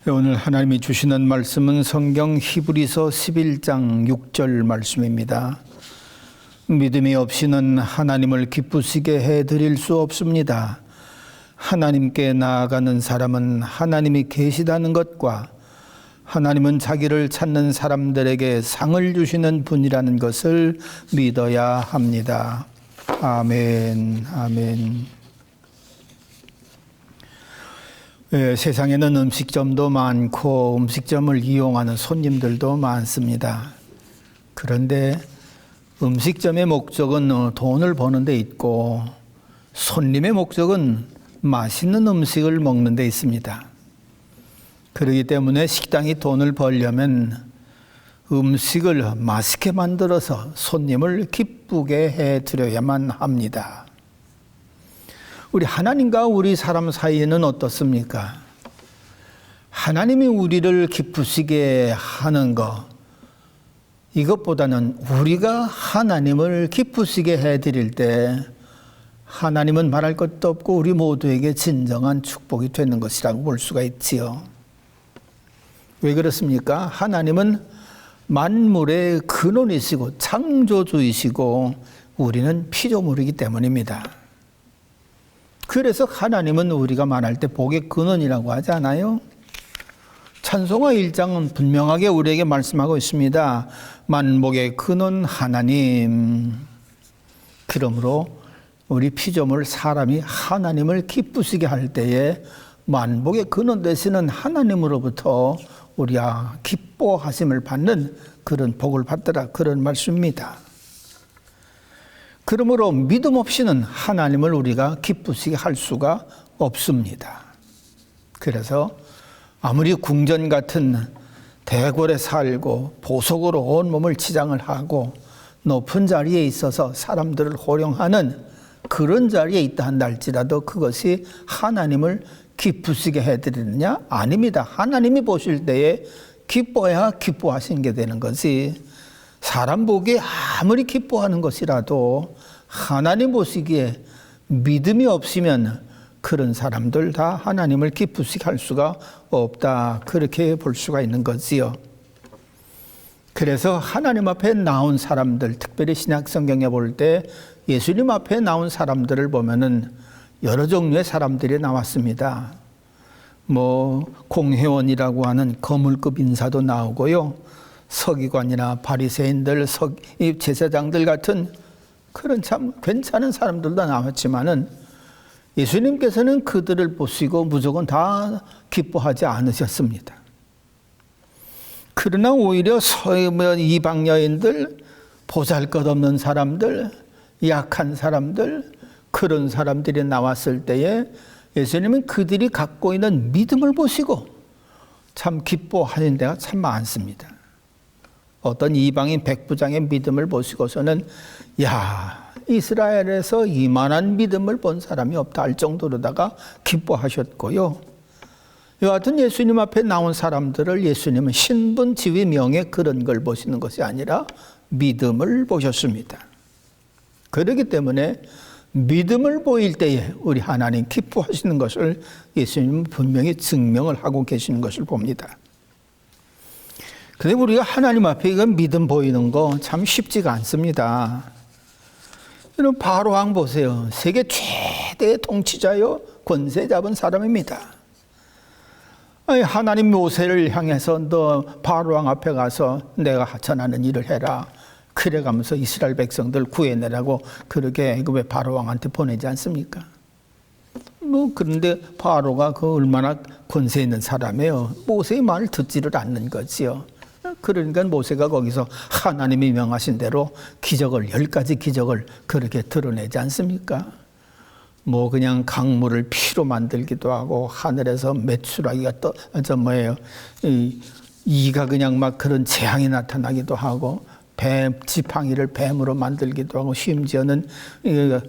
오늘 하나님이 주시는 말씀은 성경 히브리서 11장 6절 말씀입니다. 믿음이 없이는 하나님을 기쁘시게 해드릴 수 없습니다. 하나님께 나아가는 사람은 하나님이 계시다는 것과 하나님은 자기를 찾는 사람들에게 상을 주시는 분이라는 것을 믿어야 합니다. 아멘, 아멘. 세상에는 음식점도 많고 음식점을 이용하는 손님들도 많습니다. 그런데 음식점의 목적은 돈을 버는 데 있고 손님의 목적은 맛있는 음식을 먹는 데 있습니다. 그렇기 때문에 식당이 돈을 벌려면 음식을 맛있게 만들어서 손님을 기쁘게 해드려야만 합니다. 우리 하나님과 우리 사람 사이에는 어떻습니까? 하나님이 우리를 기쁘시게 하는 것, 이것보다는 우리가 하나님을 기쁘시게 해드릴 때 하나님은 말할 것도 없고 우리 모두에게 진정한 축복이 되는 것이라고 볼 수가 있지요. 왜 그렇습니까? 하나님은 만물의 근원이시고 창조주이시고 우리는 피조물이기 때문입니다. 그래서 하나님은 우리가 말할 때 복의 근원이라고 하지 않아요? 찬송가 1장은 분명하게 우리에게 말씀하고 있습니다. 만복의 근원 하나님. 그러므로 우리 피조물 사람이 하나님을 기쁘시게 할 때에 만복의 근원 되시는 하나님으로부터 우리가 기뻐하심을 받는 그런 복을 받더라, 그런 말씀입니다. 그러므로 믿음 없이는 하나님을 우리가 기쁘시게 할 수가 없습니다. 그래서 아무리 궁전 같은 대궐에 살고 보석으로 온몸을 치장을 하고 높은 자리에 있어서 사람들을 호령하는 그런 자리에 있다 한다 할지라도 그것이 하나님을 기쁘시게 해드리느냐? 아닙니다. 하나님이 보실 때에 기뻐야 기뻐하시는 게 되는 거지. 사람 보기에 아무리 기뻐하는 것이라도 하나님 보시기에 믿음이 없으면 그런 사람들 다 하나님을 기쁘시게 할 수가 없다, 그렇게 볼 수가 있는 거지요. 그래서 하나님 앞에 나온 사람들, 특별히 신약 성경에 볼 때 예수님 앞에 나온 사람들을 보면은 여러 종류의 사람들이 나왔습니다. 공회원이라고 하는 거물급 인사도 나오고요, 서기관이나 바리새인들, 제사장들 같은 그런 참 괜찮은 사람들도 나왔지만은 예수님께서는 그들을 보시고 무조건 다 기뻐하지 않으셨습니다. 그러나 오히려 이방 여인들, 보잘것없는 사람들, 약한 사람들, 그런 사람들이 나왔을 때에 예수님은 그들이 갖고 있는 믿음을 보시고 참 기뻐하는 데가 참 많습니다. 어떤 이방인 백부장의 믿음을 보시고서는 이스라엘에서 이만한 믿음을 본 사람이 없다 할 정도로다가 기뻐하셨고요. 여하튼 예수님 앞에 나온 사람들을 예수님은 신분, 지위, 명예 그런 걸 보시는 것이 아니라 믿음을 보셨습니다. 그렇기 때문에 믿음을 보일 때에 우리 하나님 기뻐하시는 것을 예수님은 분명히 증명을 하고 계시는 것을 봅니다. 그런데 우리가 하나님 앞에 이건 믿음 보이는 거 참 쉽지가 않습니다. 여러분 바로왕 보세요. 세계 최대의 통치자요, 권세 잡은 사람입니다. 하나님 모세를 향해서 너 바로왕 앞에 가서 내가 전하는 일을 해라, 그래가면서 이스라엘 백성들 구해내라고 그렇게 애굽의 바로왕한테 보내지 않습니까? 그런데 바로가 얼마나 권세 있는 사람이에요. 모세의 말을 듣지를 않는 거지요. 그러니까 모세가 거기서 하나님이 명하신 대로 기적을 10가지 기적을 그렇게 드러내지 않습니까? 그냥 강물을 피로 만들기도 하고 하늘에서 메추라기가 이가 그냥 막 그런 재앙이 나타나기도 하고 지팡이를 뱀으로 만들기도 하고 심지어는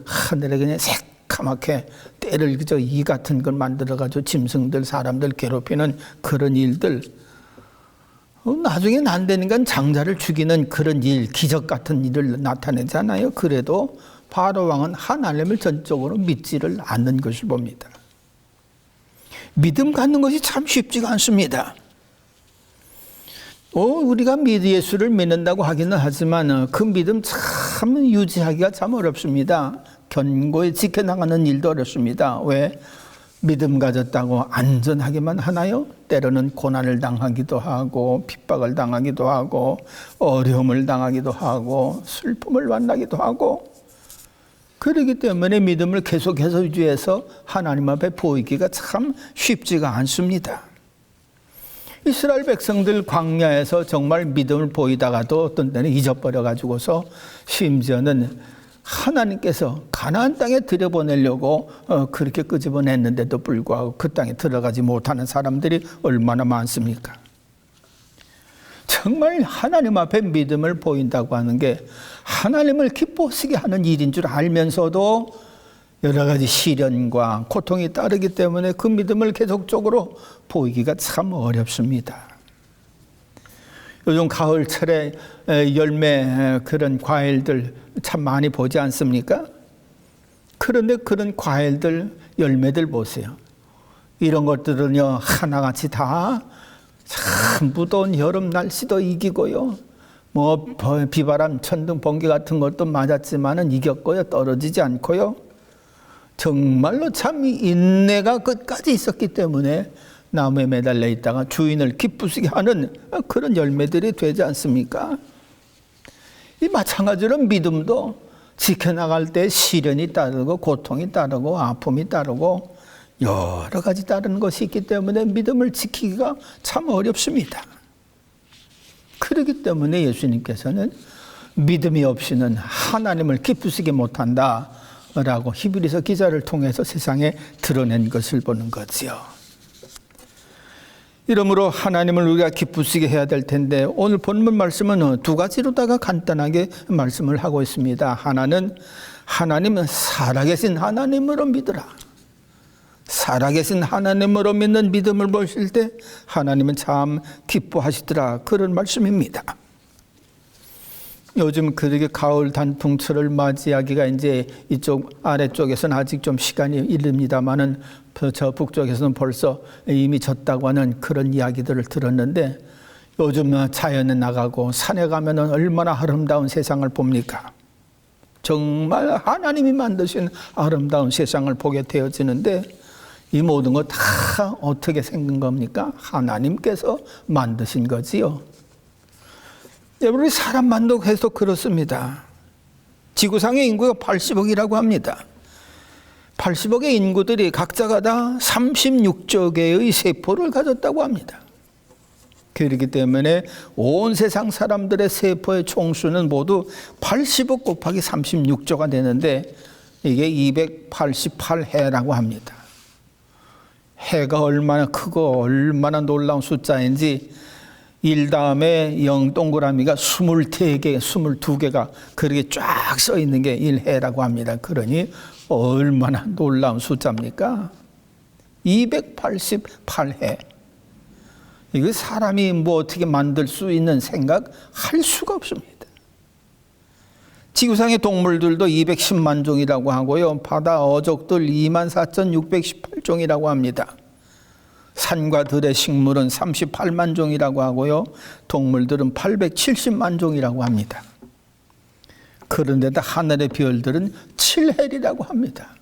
하늘에 그냥 새까맣게 때를 이 같은 걸 만들어가지고 짐승들, 사람들 괴롭히는 그런 일들, 나중에는 안 되니까 장자를 죽이는 그런 일, 기적 같은 일을 나타내잖아요. 그래도 바로 왕은 하나님을 전적으로 믿지를 않는 것을 봅니다. 믿음 갖는 것이 참 쉽지가 않습니다. 우리가 예수를 믿는다고 하기는 하지만 그 믿음 참 유지하기가 참 어렵습니다. 견고히 지켜나가는 일도 어렵습니다. 왜? 믿음 가졌다고 안전하기만 하나요? 때로는 고난을 당하기도 하고 핍박을 당하기도 하고 어려움을 당하기도 하고 슬픔을 만나기도 하고, 그렇기 때문에 믿음을 계속해서 유지해서 하나님 앞에 보이기가 참 쉽지가 않습니다. 이스라엘 백성들 광야에서 정말 믿음을 보이다가도 어떤 때는 잊어버려 가지고서 심지어는 하나님께서 가나안 땅에 들여보내려고 그렇게 끄집어냈는데도 불구하고 그 땅에 들어가지 못하는 사람들이 얼마나 많습니까? 정말 하나님 앞에 믿음을 보인다고 하는 게 하나님을 기뻐하시게 하는 일인 줄 알면서도 여러 가지 시련과 고통이 따르기 때문에 그 믿음을 계속적으로 보이기가 참 어렵습니다. 요즘 가을철에 열매 그런 과일들 참 많이 보지 않습니까? 그런데 그런 과일들, 열매들 보세요. 이런 것들은요, 하나같이 다 참 무더운 여름 날씨도 이기고요. 뭐 비바람, 천둥, 번개 같은 것도 맞았지만은 이겼고요. 떨어지지 않고요. 정말로 참 인내가 끝까지 있었기 때문에 나무에 매달려 있다가 주인을 기쁘시게 하는 그런 열매들이 되지 않습니까? 이 마찬가지로 믿음도 지켜나갈 때 시련이 따르고 고통이 따르고 아픔이 따르고 여러 가지 따르는 것이 있기 때문에 믿음을 지키기가 참 어렵습니다. 그렇기 때문에 예수님께서는 믿음이 없이는 하나님을 기쁘시게 못한다 라고 히브리서 기자를 통해서 세상에 드러낸 것을 보는 거지요. 이러므로 하나님을 우리가 기쁘시게 해야 될 텐데 오늘 본문 말씀은 두 가지로다가 간단하게 말씀을 하고 있습니다. 하나는 하나님은 살아계신 하나님으로 믿으라. 살아계신 하나님으로 믿는 믿음을 보실 때 하나님은 참 기뻐하시더라. 그런 말씀입니다. 요즘 그렇게 가을 단풍철을 맞이하기가 이제 이쪽 아래쪽에서는 아직 좀 시간이 이릅니다만은 저 북쪽에서는 벌써 이미 졌다고 하는 그런 이야기들을 들었는데, 요즘 자연에 나가고 산에 가면은 얼마나 아름다운 세상을 봅니까? 정말 하나님이 만드신 아름다운 세상을 보게 되어지는데, 이 모든 것 다 어떻게 생긴 겁니까? 하나님께서 만드신 거지요. 우리 사람만도 계속 그렇습니다. 지구상의 인구가 80억이라고 합니다. 80억의 인구들이 각자가 다 36조 개의 세포를 가졌다고 합니다. 그렇기 때문에 온 세상 사람들의 세포의 총수는 모두 80억 곱하기 36조가 되는데 이게 288해라고 합니다. 해가 얼마나 크고 얼마나 놀라운 숫자인지 1 다음에 0 동그라미가 23개, 22개가 그렇게 쫙 써 있는 게 1해라고 합니다. 그러니 얼마나 놀라운 숫자입니까? 288해. 이거 사람이 뭐 어떻게 만들 수 있는 생각할 수가 없습니다. 지구상의 동물들도 210만 종이라고 하고요. 바다 어족들 24,618종이라고 합니다. 산과 들의 식물은 38만 종이라고 하고요. 동물들은 870만 종이라고 합니다. 그런데도 하늘의 별들은 7헬이라고 합니다.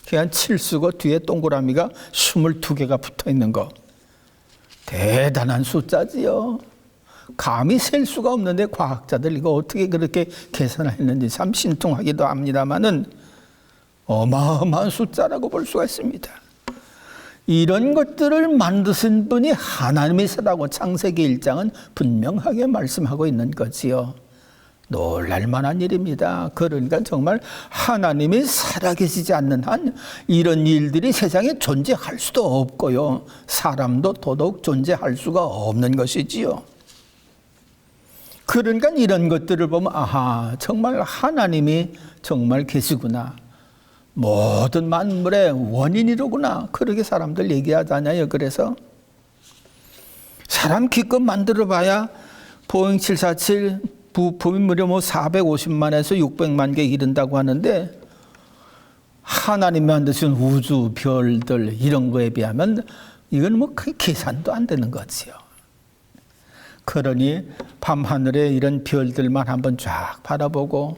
그냥 7쓰고 뒤에 동그라미가 22개가 붙어 있는 거. 대단한 숫자지요. 감히 셀 수가 없는데 과학자들 이거 어떻게 그렇게 계산했는지 참 신통하기도 합니다만은 어마어마한 숫자라고 볼 수가 있습니다. 이런 것들을 만드신 분이 하나님이시라고 창세기 1장은 분명하게 말씀하고 있는 거지요. 놀랄만한 일입니다. 그러니까 정말 하나님이 살아계시지 않는 한 이런 일들이 세상에 존재할 수도 없고요. 사람도 더더욱 존재할 수가 없는 것이지요. 그러니까 이런 것들을 보면 아하, 정말 하나님이 정말 계시구나. 모든 만물의 원인이로구나. 그렇게 사람들 얘기하잖아요. 그래서 사람 기껏 만들어봐야 보잉 747 부품이 무려 450만에서 600만 개 이른다고 하는데 하나님이 만드신 우주, 별들 이런 거에 비하면 이건 뭐 계산도 안 되는 거지요. 그러니 밤하늘에 이런 별들만 한번 쫙 바라보고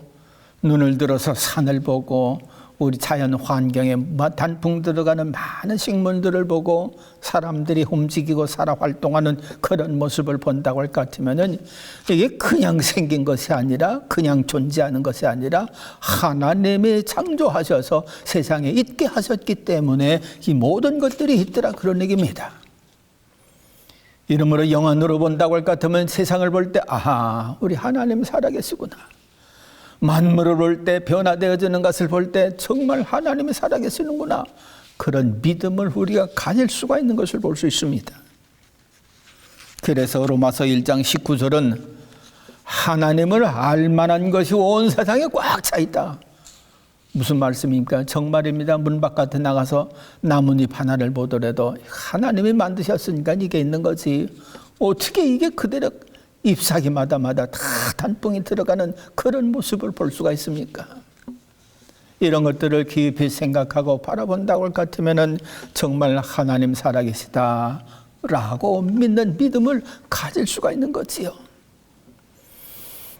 눈을 들어서 산을 보고 우리 자연 환경에 단풍 들어가는 많은 식물들을 보고 사람들이 움직이고 살아 활동하는 그런 모습을 본다고 할 것 같으면은 이게 그냥 생긴 것이 아니라 그냥 존재하는 것이 아니라 하나님이 창조하셔서 세상에 있게 하셨기 때문에 이 모든 것들이 있더라 그런 얘기입니다. 이러므로 영안으로 본다고 할 것 같으면 세상을 볼 때 아하 우리 하나님 살아계시구나. 만물을 볼 때 변화되어지는 것을 볼 때 정말 하나님이 살아계시는구나. 그런 믿음을 우리가 가질 수가 있는 것을 볼 수 있습니다. 그래서 로마서 1장 19절은 하나님을 알만한 것이 온 세상에 꽉 차 있다. 무슨 말씀입니까? 정말입니다. 문 바깥에 나가서 나뭇잎 하나를 보더라도 하나님이 만드셨으니까 이게 있는 거지. 어떻게 이게 그대로 잎사귀마다 다 단풍이 들어가는 그런 모습을 볼 수가 있습니까? 이런 것들을 깊이 생각하고 바라본다고 할 것 같으면 정말 하나님 살아계시다라고 믿는 믿음을 가질 수가 있는 거지요.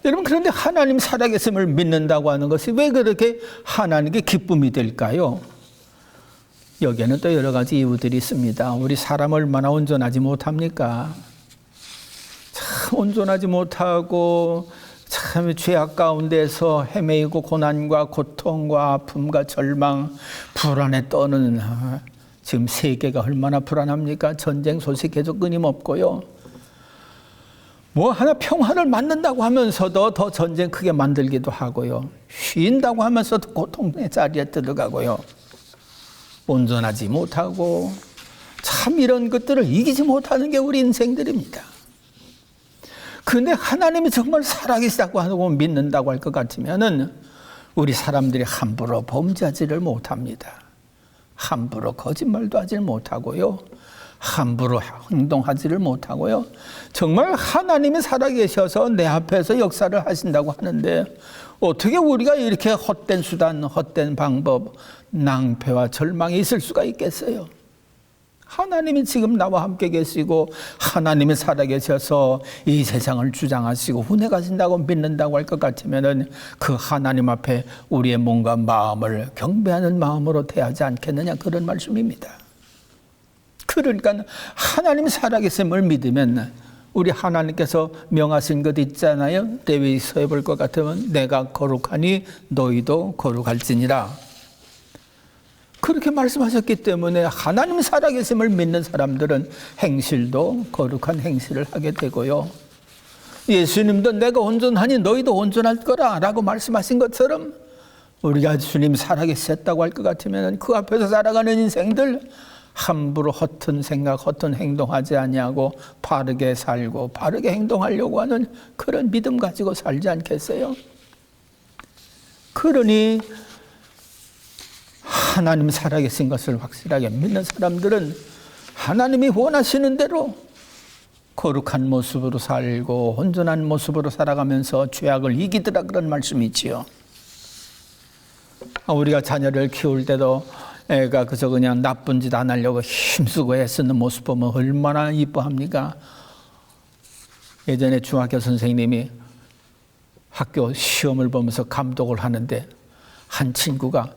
여러분 그런데 하나님 살아계심을 믿는다고 하는 것이 왜 그렇게 하나님께 기쁨이 될까요? 여기에는 또 여러 가지 이유들이 있습니다. 우리 사람 얼마나 온전하지 못합니까? 참 온전하지 못하고 참 죄악 가운데서 헤매이고 고난과 고통과 아픔과 절망, 불안에 떠는 지금 세계가 얼마나 불안합니까? 전쟁 소식 계속 끊임없고요. 뭐 하나 평화를 만든다고 하면서도 더 전쟁 크게 만들기도 하고요. 쉰다고 하면서도 고통의 자리에 들어가고요. 온전하지 못하고 참 이런 것들을 이기지 못하는 게 우리 인생들입니다. 그런데 하나님이 정말 살아계시다고 하고 믿는다고 할 것 같으면은 우리 사람들이 함부로 범죄하지를 못합니다. 함부로 거짓말도 하지 못하고요. 함부로 행동하지를 못하고요. 정말 하나님이 살아계셔서 내 앞에서 역사를 하신다고 하는데 어떻게 우리가 이렇게 헛된 수단, 헛된 방법, 낭패와 절망이 있을 수가 있겠어요? 하나님이 지금 나와 함께 계시고 하나님이 살아계셔서 이 세상을 주장하시고 운행하신다고 믿는다고 할 것 같으면 그 하나님 앞에 우리의 몸과 마음을 경배하는 마음으로 대하지 않겠느냐 그런 말씀입니다. 그러니까 하나님 살아계심을 믿으면 우리 하나님께서 명하신 것 있잖아요. 레위기서에 볼 것 같으면 내가 거룩하니 너희도 거룩할지니라. 그렇게 말씀하셨기 때문에 하나님 살아계심을 믿는 사람들은 행실도 거룩한 행실을 하게 되고요. 예수님도 내가 온전하니 너희도 온전할 거라 라고 말씀하신 것처럼 우리가 주님 살아계셨다고 할 것 같으면 그 앞에서 살아가는 인생들 함부로 허튼 생각, 허튼 행동하지 아니하고 바르게 살고 바르게 행동하려고 하는 그런 믿음 가지고 살지 않겠어요? 그러니 하나님 살아계신 것을 확실하게 믿는 사람들은 하나님이 원하시는 대로 거룩한 모습으로 살고 온전한 모습으로 살아가면서 죄악을 이기더라 그런 말씀이 있지요. 우리가 자녀를 키울 때도 애가 그저 그냥 나쁜 짓 안 하려고 힘쓰고 애쓰는 모습 보면 얼마나 이뻐합니까? 예전에 중학교 선생님이 학교 시험을 보면서 감독을 하는데 한 친구가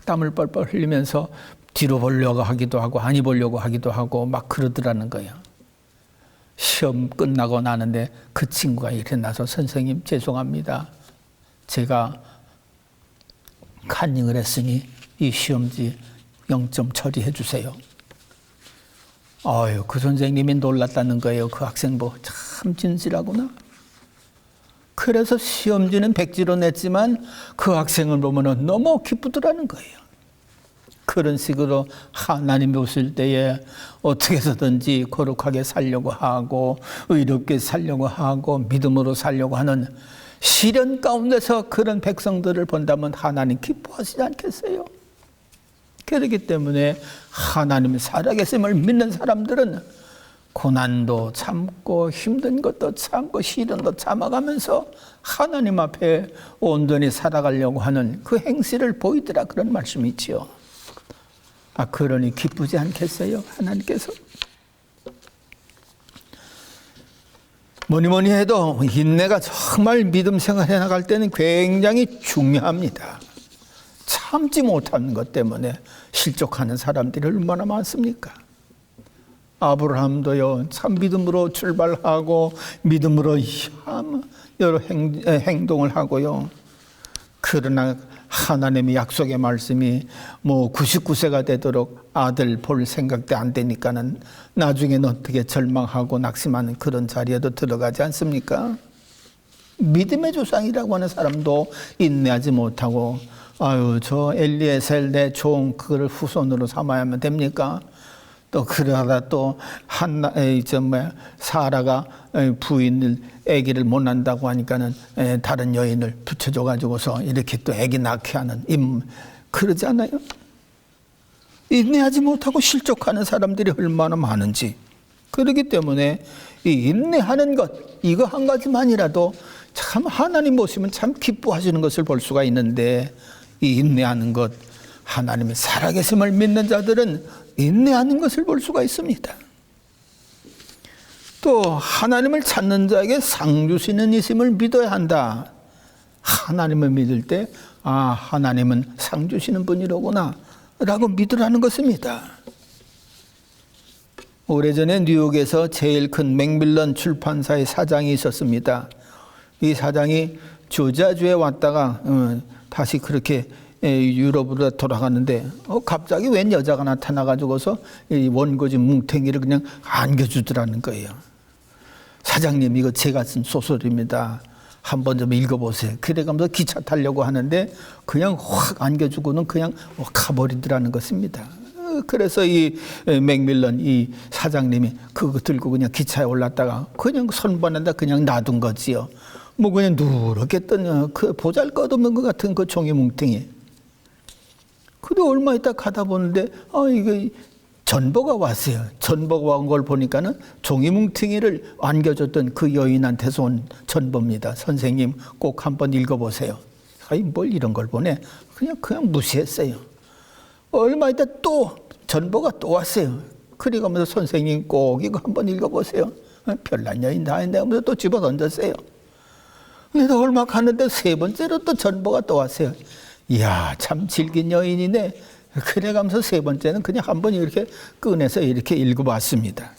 땀을 뻘뻘 흘리면서 뒤로 보려고 하기도 하고 아니 보려고 하기도 하고 막 그러더라는 거예요. 시험 끝나고 나는데 그 친구가 일어나서 선생님 죄송합니다. 제가 간증을 했으니 이 시험지 0점 처리해 주세요. 그 선생님이 놀랐다는 거예요. 그 학생 보고 참 진실하구나. 그래서 시험지는 100지로 냈지만 그 학생을 보면 너무 기쁘더라는 거예요. 그런 식으로 하나님 보실 때에 어떻게 해서든지 거룩하게 살려고 하고 의롭게 살려고 하고 믿음으로 살려고 하는 시련 가운데서 그런 백성들을 본다면 하나님 기뻐하시지 않겠어요? 그렇기 때문에 하나님 살아계심을 믿는 사람들은 고난도 참고 힘든 것도 참고 시련도 참아가면서 하나님 앞에 온전히 살아가려고 하는 그 행실을 보이더라 그런 말씀이 있지요. 그러니 기쁘지 않겠어요? 하나님께서. 뭐니 해도 인내가 정말 믿음 생활해 나갈 때는 굉장히 중요합니다. 참지 못하는 것 때문에 실족하는 사람들이 얼마나 많습니까? 아브라함도요, 참 믿음으로 출발하고 믿음으로 여러 행동을 하고요. 그러나 하나님의 약속의 말씀이 99세가 되도록 아들 볼 생각도 안 되니까는 나중에는 어떻게 절망하고 낙심하는 그런 자리에도 들어가지 않습니까? 믿음의 조상이라고 하는 사람도 인내하지 못하고 저 엘리에셀 내 종 그걸 후손으로 삼아야만 됩니까? 또 그러다 또 사라가 부인을 아기를 못 낳는다고 하니까는 다른 여인을 붙여줘 가지고서 이렇게 또 아기 낳게 하는 그러지 않아요? 인내하지 못하고 실족하는 사람들이 얼마나 많은지. 그렇기 때문에 이 인내하는 것 이거 한 가지만이라도 참 하나님 보시면 참 기뻐하시는 것을 볼 수가 있는데, 이 인내하는 것, 하나님의 살아계심을 믿는 자들은 인내하는 것을 볼 수가 있습니다. 또 하나님을 찾는 자에게 상 주시는 이심을 믿어야 한다. 하나님을 믿을 때 하나님은 상 주시는 분이로구나 라고 믿으라는 것입니다. 오래전에 뉴욕에서 제일 큰 맥밀런 출판사의 사장이 있었습니다. 이 사장이 조지아주에 왔다가 다시 그렇게 유럽으로 돌아갔는데 갑자기 웬 여자가 나타나가지고서 이 원고지 뭉탱이를 그냥 안겨주더라는 거예요. 사장님, 이거 제가 쓴 소설입니다. 한번 좀 읽어보세요. 그래가면서 기차 타려고 하는데 그냥 확 안겨주고는 그냥 가버리더라는 것입니다. 그래서 이 맥밀런 이 사장님이 그거 들고 그냥 기차에 올랐다가 그냥 선반에다 그냥 놔둔 거지요. 그냥 누렇게 뜬 그 보잘것없는 것 같은 그 종이 뭉탱이. 근데 얼마 있다 가다 보는데 이거 전보가 왔어요. 전보가 온 걸 보니까는 종이 뭉탱이를 안겨줬던 그 여인한테서 온 전보입니다. 선생님 꼭 한번 읽어보세요. 뭘 이런 걸 보내. 그냥 무시했어요. 얼마 있다 또 전보가 또 왔어요. 그리고면서 선생님 꼭 이거 한번 읽어보세요. 별난 여인 다 했네 하면서 또 집어 던졌어요. 근데 얼마 갔는데 세 번째로 또 전보가 또 왔어요. 이야, 참 질긴 여인이네. 그래가면서 세 번째는 그냥 한번 이렇게 꺼내서 이렇게 읽어봤습니다.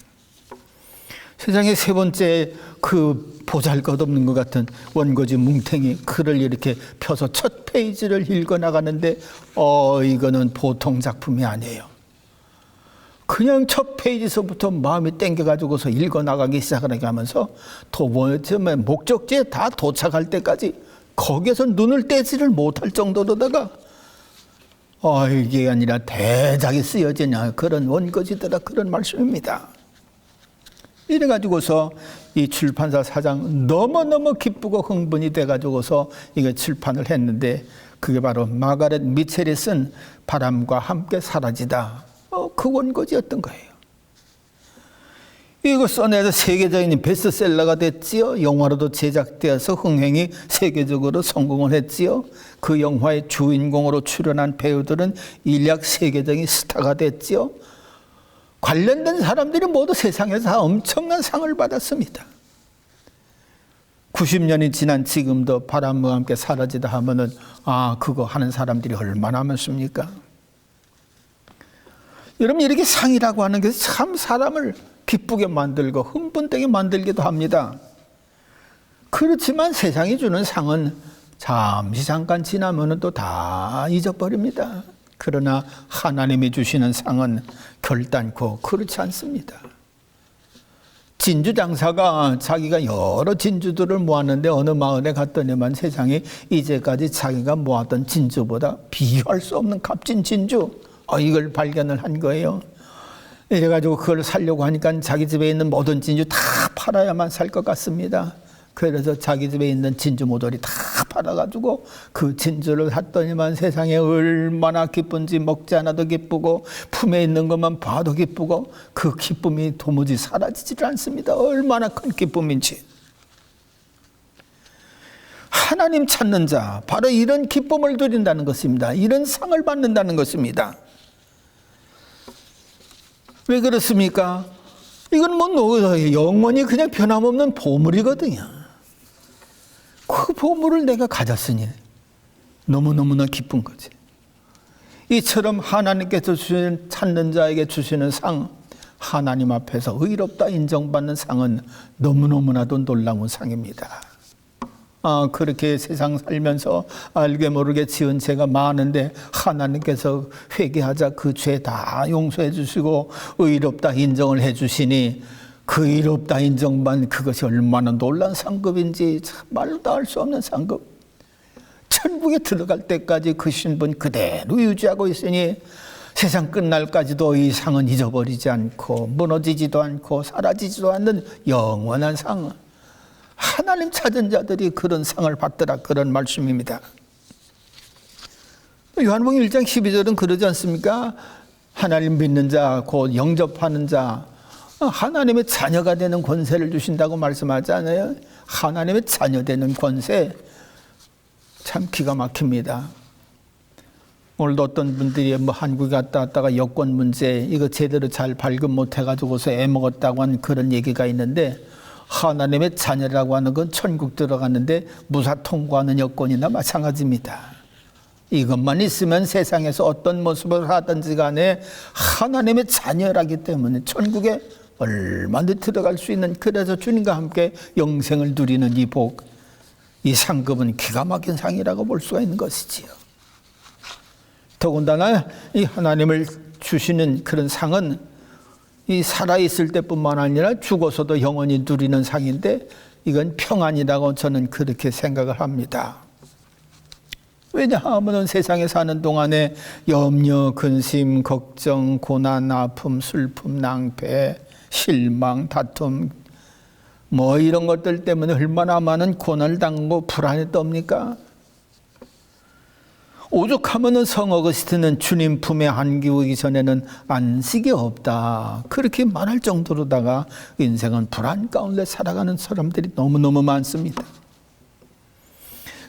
세상에 세 번째 그 보잘것없는 것 같은 원고지 뭉탱이 글을 이렇게 펴서 첫 페이지를 읽어나가는데 이거는 보통 작품이 아니에요. 그냥 첫 페이지서부터 마음이 땡겨가지고서 읽어나가기 시작하게 하면서 목적지에 다 도착할 때까지 거기에서 눈을 떼지를 못할 정도로다가 이게 아니라 대작이 쓰여지냐 그런 원고지더라 그런 말씀입니다. 이래가지고서 이 출판사 사장 너무너무 기쁘고 흥분이 돼가지고서 이게 출판을 했는데 그게 바로 마가렛 미첼이 쓴 바람과 함께 사라지다. 그 원고지였던 거예요. 이거 써내서 세계적인 베스트셀러가 됐지요. 영화로도 제작되어서 흥행이 세계적으로 성공을 했지요. 그 영화의 주인공으로 출연한 배우들은 일약 세계적인 스타가 됐지요. 관련된 사람들이 모두 세상에서 다 엄청난 상을 받았습니다. 90년이 지난 지금도 바람과 함께 사라지다 하면은 그거 하는 사람들이 얼마나 많습니까? 여러분, 이렇게 상이라고 하는 게 참 사람을 기쁘게 만들고 흥분되게 만들기도 합니다. 그렇지만 세상이 주는 상은 잠깐 지나면 또 다 잊어버립니다. 그러나 하나님이 주시는 상은 결단코 그렇지 않습니다. 진주 장사가 자기가 여러 진주들을 모았는데 어느 마을에 갔더니만 세상에 이제까지 자기가 모았던 진주보다 비교할 수 없는 값진 진주, 이걸 발견을 한 거예요. 이래가지고 그걸 사려고 하니까 자기 집에 있는 모든 진주 다 팔아야만 살 것 같습니다. 그래서 자기 집에 있는 진주 모조리 다 팔아가지고 그 진주를 샀더니만 세상에 얼마나 기쁜지 먹지 않아도 기쁘고 품에 있는 것만 봐도 기쁘고 그 기쁨이 도무지 사라지질 않습니다. 얼마나 큰 기쁨인지. 하나님 찾는 자, 바로 이런 기쁨을 누린다는 것입니다. 이런 상을 받는다는 것입니다. 왜 그렇습니까? 이건 뭐 영원히 그냥 변함없는 보물이거든요. 그 보물을 내가 가졌으니 너무너무나 기쁜 거지. 이처럼 하나님께서 주시는, 찾는 자에게 주시는 상, 하나님 앞에서 의롭다 인정받는 상은 너무너무나도 놀라운 상입니다. 그렇게 세상 살면서 알게 모르게 지은 죄가 많은데 하나님께서 회개하자 그 죄 다 용서해 주시고 의롭다 인정을 해 주시니 그 의롭다 인정받는 그것이 얼마나 놀란 상급인지 참 말로도 할 수 없는 상급. 천국에 들어갈 때까지 그 신분 그대로 유지하고 있으니 세상 끝날까지도 이 상은 잊어버리지 않고 무너지지도 않고 사라지지도 않는 영원한 상. 하나님 찾은 자들이 그런 상을 받더라, 그런 말씀입니다. 요한복음 1장 12절은 그러지 않습니까? 하나님 믿는 자, 곧 영접하는 자, 하나님의 자녀가 되는 권세를 주신다고 말씀하지 않아요? 하나님의 자녀 되는 권세, 참 기가 막힙니다. 오늘도 어떤 분들이 한국에 갔다 왔다가 여권 문제 이거 제대로 잘 발급 못 해가지고서 애먹었다고 한 그런 얘기가 있는데, 하나님의 자녀라고 하는 건 천국 들어갔는데 무사 통과하는 여건이나 마찬가지입니다. 이것만 있으면 세상에서 어떤 모습을 하든지 간에 하나님의 자녀라기 때문에 천국에 얼마든지 들어갈 수 있는, 그래서 주님과 함께 영생을 누리는 이 복, 이 상급은 기가 막힌 상이라고 볼 수가 있는 것이지요. 더군다나 이 하나님을 주시는 그런 상은 이 살아있을 때뿐만 아니라 죽어서도 영원히 누리는 상인데 이건 평안이라고 저는 그렇게 생각을 합니다. 왜냐하면 세상에 사는 동안에 염려, 근심, 걱정, 고난, 아픔, 슬픔, 낭패, 실망, 다툼 뭐 이런 것들 때문에 얼마나 많은 고난을 당하고 불안이 떱니까? 오죽하면 성 어거스틴은 주님 품에 안기기 전에는 안식이 없다, 그렇게 말할 정도로다가 인생은 불안 가운데 살아가는 사람들이 너무너무 많습니다.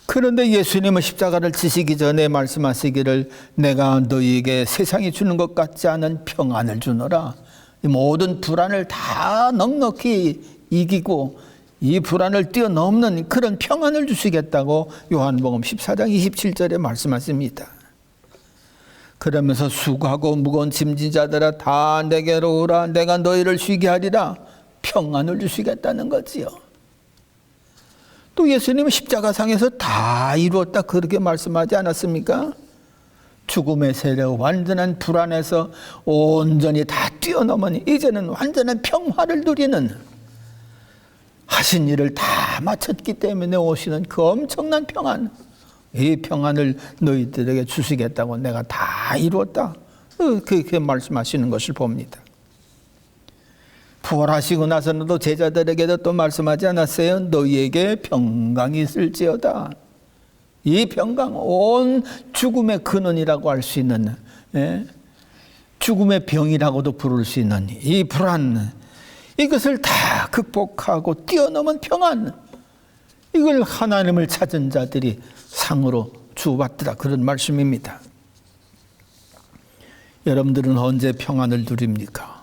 그런데 예수님은 십자가를 지시기 전에 말씀하시기를 내가 너희에게 세상이 주는 것 같지 않은 평안을 주노라, 모든 불안을 다 넉넉히 이기고 이 불안을 뛰어넘는 그런 평안을 주시겠다고 요한복음 14장 27절에 말씀하십니다. 그러면서 수고하고 무거운 짐진 자들아 다 내게로 오라, 내가 너희를 쉬게 하리라, 평안을 주시겠다는 거지요. 또 예수님은 십자가상에서 다 이루었다 그렇게 말씀하지 않았습니까? 죽음의 세력, 완전한 불안에서 온전히 다 뛰어넘으니 이제는 완전한 평화를 누리는, 하신 일을 다 마쳤기 때문에 오시는 그 엄청난 평안, 이 평안을 너희들에게 주시겠다고 내가 다 이루었다, 그렇게 말씀하시는 것을 봅니다. 부활하시고 나서는 또 제자들에게도 또 말씀하지 않았어요? 너희에게 평강이 있을지어다. 이 평강, 온 죽음의 근원이라고 할 수 있는, 죽음의 병이라고도 부를 수 있는 이 불안, 이것을 다 극복하고 뛰어넘은 평안, 이걸 하나님을 찾은 자들이 상으로 주받더라, 그런 말씀입니다. 여러분들은 언제 평안을 누립니까?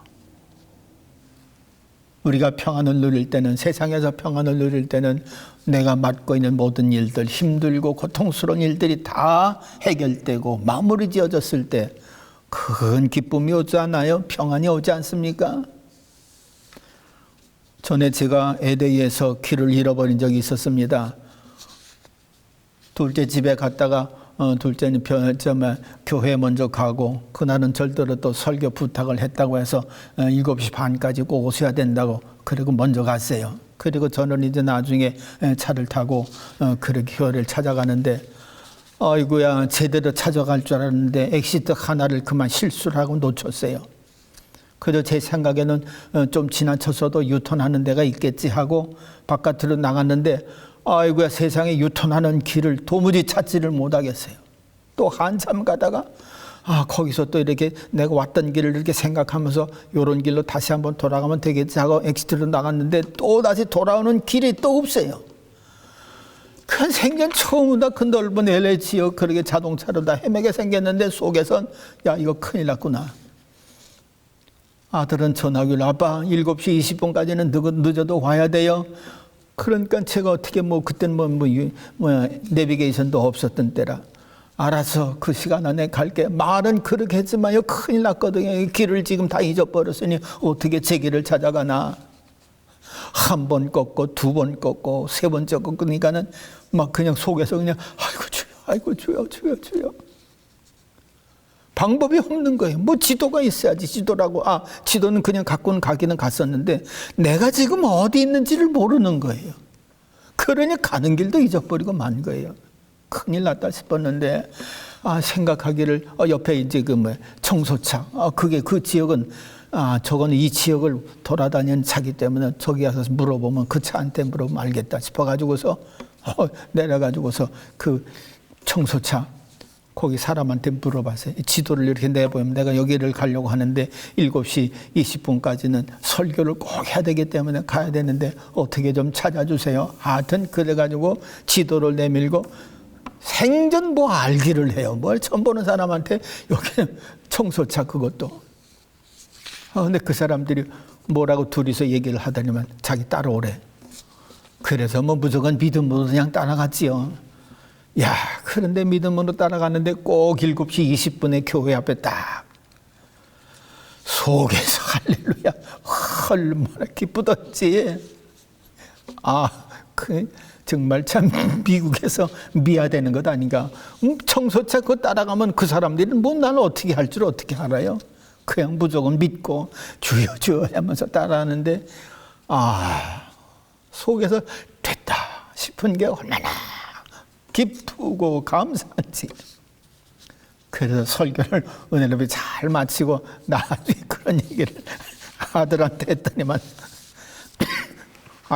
우리가 평안을 누릴 때는, 세상에서 평안을 누릴 때는 내가 맡고 있는 모든 일들, 힘들고 고통스러운 일들이 다 해결되고 마무리 지어졌을 때 큰 기쁨이 오지 않아요? 평안이 오지 않습니까? 전에 제가 LA에서 길을 잃어버린 적이 있었습니다. 둘째 집에 갔다가 둘째는 교회에 먼저 가고, 그날은 절대로 또 설교 부탁을 했다고 해서 7시 반까지 꼭 오셔야 된다고, 그리고 먼저 갔어요. 그리고 저는 이제 나중에 차를 타고 그렇게 교회를 찾아가는데, 아이고야, 제대로 찾아갈 줄 알았는데 엑시트 하나를 그만 실수를 하고 놓쳤어요. 그래서 제 생각에는 좀 지나쳐서도 유턴하는 데가 있겠지 하고 바깥으로 나갔는데, 아이고야, 세상에 유턴하는 길을 도무지 찾지를 못하겠어요. 또 한참 가다가 거기서 또 이렇게 내가 왔던 길을 이렇게 생각하면서 요런 길로 다시 한번 돌아가면 되겠지 하고 엑시트로 나갔는데 또 다시 돌아오는 길이 또 없어요. 그 생전 처음으로 그 넓은 LA 지역 그렇게 자동차로 다 헤매게 생겼는데 속에선 야, 이거 큰일 났구나. 아들은 전화기를 아빠 7시 20분까지는 늦어도 와야 돼요. 그러니까 제가 어떻게 그때는 내비게이션도 없었던 때라 알아서 그 시간 안에 갈게. 말은 그렇게 했지만요 큰일 났거든요. 길을 지금 다 잊어버렸으니 어떻게 제 길을 찾아가나. 한 번 꺾고 2번 꺾고 3번째 꺾으니까는 막 그냥 속에서 그냥 아이고 주여 방법이 없는 거예요. 지도가 있어야지. 지도는 그냥 갖고는 가기는 갔었는데 내가 지금 어디 있는지를 모르는 거예요. 그러니 가는 길도 잊어버리고 만 거예요. 큰일 났다 싶었는데 생각하기를 옆에 이제 청소차 그게 그 지역은 저거는 이 지역을 돌아다니는 차기 때문에 저기 가서 물어보면 그 차한테 물어보면 알겠다 싶어가지고서 내려가지고서 그 청소차 거기 사람한테 물어봤어요. 지도를 이렇게 내보면 내가 여기를 가려고 하는데 7시 20분까지는 설교를 꼭 해야 되기 때문에 가야 되는데 어떻게 좀 찾아주세요. 하여튼 그래가지고 지도를 내밀고 생전 알기를 해요. 처음 보는 사람한테 여기는 청소차 그것도. 근데 그 사람들이 뭐라고 둘이서 얘기를 하더니만 자기 따라오래. 그래서 무조건 믿음으로 그냥 따라갔지요. 야, 그런데 믿음으로 따라가는데 꼭 7시 20분에 교회 앞에 딱 속에서 할렐루야 얼마나 기쁘던지. 정말 참 미국에서 미화되는 것 아닌가. 청소차 그거 따라가면 그 사람들은 나는 어떻게 할 줄 어떻게 알아요. 그냥 무조건 믿고 주여 하면서 따라하는데 속에서 됐다 싶은 게 얼마나 기쁘고 감사한지. 그래서 설교를 은혜롭게 잘 마치고 나중에 그런 얘기를 아들한테 했더니만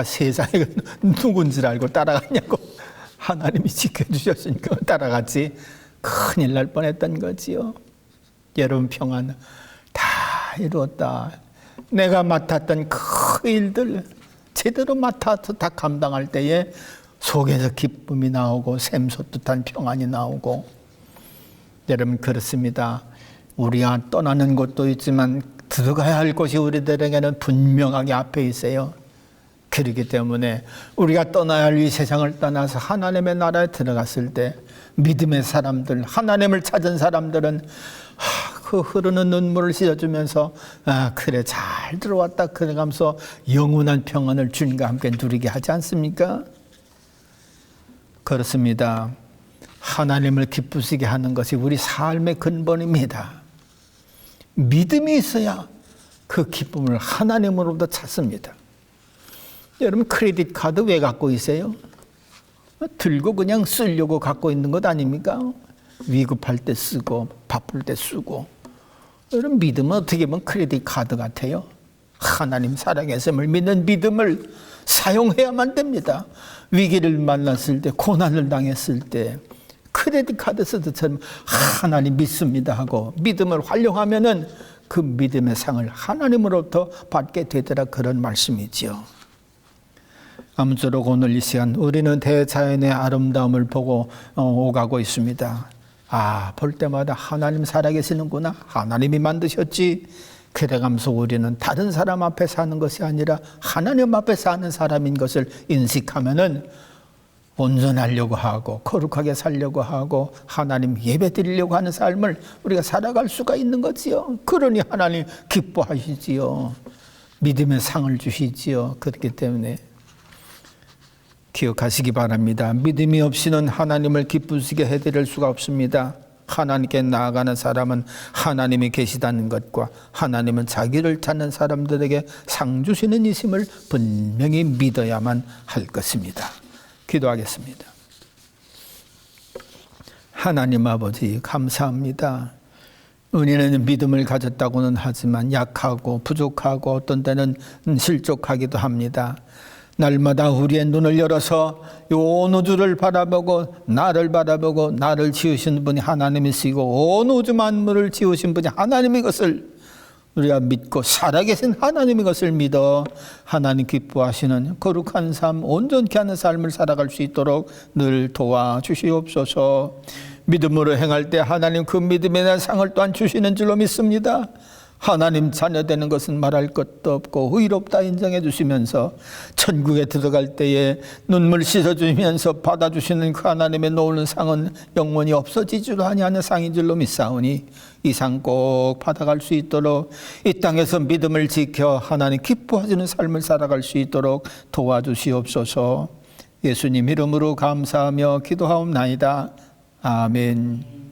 세상에 누군지를 알고 따라갔냐고. 하나님이 지켜주셨으니까 따라갔지. 큰일 날 뻔했던 거지요. 여러분 평안 다 이루었다. 내가 맡았던 그 일들 제대로 맡아서 다 감당할 때에 속에서 기쁨이 나오고 샘솟듯한 평안이 나오고. 여러분 그렇습니다. 우리가 떠나는 곳도 있지만 들어가야 할 곳이 우리들에게는 분명하게 앞에 있어요. 그렇기 때문에 우리가 떠나야 할 이 세상을 떠나서 하나님의 나라에 들어갔을 때 믿음의 사람들, 하나님을 찾은 사람들은 그 흐르는 눈물을 씻어주면서 그래 잘 들어왔다 그래가면서 영원한 평안을 주님과 함께 누리게 하지 않습니까? 그렇습니다. 하나님을 기쁘시게 하는 것이 우리 삶의 근본입니다. 믿음이 있어야 그 기쁨을 하나님으로부터 찾습니다. 여러분 크레딧 카드 왜 갖고 있어요? 들고 그냥 쓰려고 갖고 있는 것 아닙니까? 위급할 때 쓰고 바쁠 때 쓰고. 여러분 믿음은 어떻게 보면 크레딧 카드 같아요. 하나님 살아계심을 믿는 믿음을 사용해야만 됩니다. 위기를 만났을 때, 고난을 당했을 때 크레딧 카드 쓰듯처럼 하나님 믿습니다 하고 믿음을 활용하면은 그 믿음의 상을 하나님으로부터 받게 되더라, 그런 말씀이지요. 아무쪼록 오늘 이 시간 우리는 대자연의 아름다움을 보고 오가고 있습니다. 볼 때마다 하나님 살아계시는구나, 하나님이 만드셨지. 그래가면서 우리는 다른 사람 앞에 사는 것이 아니라 하나님 앞에 사는 사람인 것을 인식하면은 온전하려고 하고 거룩하게 살려고 하고 하나님 예배 드리려고 하는 삶을 우리가 살아갈 수가 있는 거지요. 그러니 하나님 기뻐하시지요. 믿음의 상을 주시지요. 그렇기 때문에 기억하시기 바랍니다. 믿음이 없이는 하나님을 기쁘시게 해드릴 수가 없습니다. 하나님께 나아가는 사람은 하나님이 계시다는 것과 하나님은 자기를 찾는 사람들에게 상 주시는 이심을 분명히 믿어야만 할 것입니다. 기도하겠습니다. 하나님 아버지 감사합니다. 은혜는 믿음을 가졌다고는 하지만 약하고 부족하고 어떤 때는 실족하기도 합니다. 날마다 우리의 눈을 열어서 온 우주를 바라보고 나를 지으신 분이 하나님이시고 온 우주 만물을 지으신 분이 하나님의 것을 우리가 믿고 살아계신 하나님의 것을 믿어 하나님 기뻐하시는 거룩한 삶, 온전케 하는 삶을 살아갈 수 있도록 늘 도와주시옵소서. 믿음으로 행할 때 하나님 그 믿음에 대한 상을 또한 주시는 줄로 믿습니다. 하나님 자녀 되는 것은 말할 것도 없고 의롭다 인정해 주시면서 천국에 들어갈 때에 눈물 씻어주면서 받아주시는 그 하나님의 놓는 상은 영원히 없어지지도 아니하는 상인 줄로 믿사오니 이 상 꼭 받아갈 수 있도록 이 땅에서 믿음을 지켜 하나님 기뻐하시는 삶을 살아갈 수 있도록 도와주시옵소서. 예수님 이름으로 감사하며 기도하옵나이다. 아멘.